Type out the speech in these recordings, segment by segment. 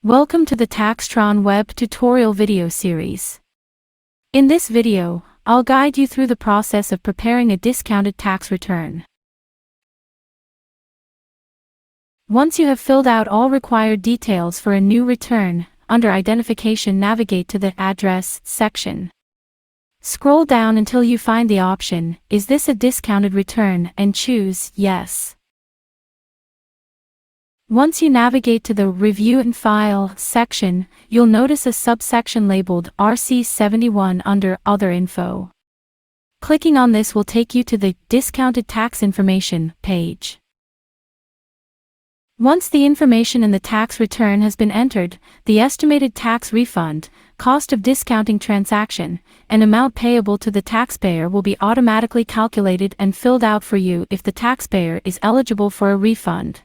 Welcome to the TaxTron web tutorial video series. In this video, I'll guide you through the process of preparing a discounted tax return. Once you have filled out all required details for a new return, under Identification, navigate to the Address section. Scroll down until you find the option, Is this a discounted return, and choose Yes. Once you navigate to the Review and File section, you'll notice a subsection labeled RC71 under Other Info. Clicking on this will take you to the Discounted Tax Information page. Once the information in the tax return has been entered, the estimated tax refund, cost of discounting transaction, and amount payable to the taxpayer will be automatically calculated and filled out for you if the taxpayer is eligible for a refund.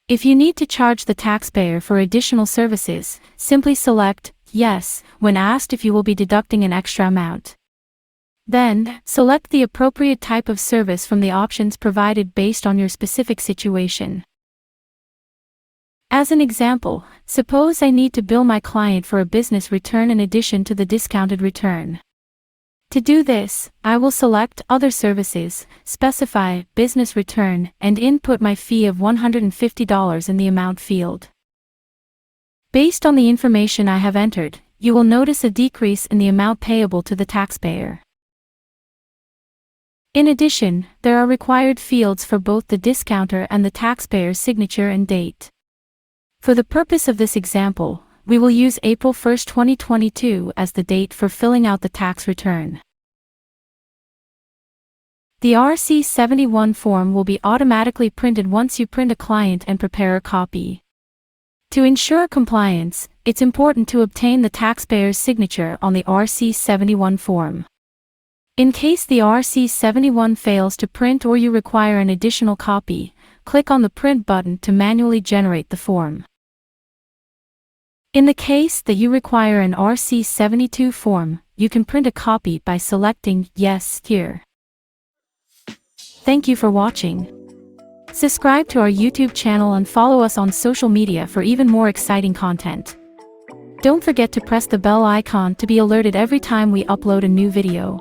If you need to charge the taxpayer for additional services, simply select Yes when asked if you will be deducting an extra amount. Then, select the appropriate type of service from the options provided based on your specific situation. As an example, suppose I need to bill my client for a business return in addition to the discounted return. To do this, I will select Other Services, specify Business Return, and input my fee of $150 in the amount field. Based on the information I have entered, you will notice a decrease in the amount payable to the taxpayer. In addition, there are required fields for both the discounter and the taxpayer's signature and date. For the purpose of this example, we will use April 1, 2022 as the date for filling out the tax return. The RC71 form will be automatically printed once you print a client and prepare a copy. To ensure compliance, it's important to obtain the taxpayer's signature on the RC71 form. In case the RC71 fails to print or you require an additional copy, click on the Print button to manually generate the form. In the case that you require an RC72 form, you can print a copy by selecting Yes here. Thank you for watching. Subscribe to our YouTube channel and follow us on social media for even more exciting content. Don't forget to press the bell icon to be alerted every time we upload a new video.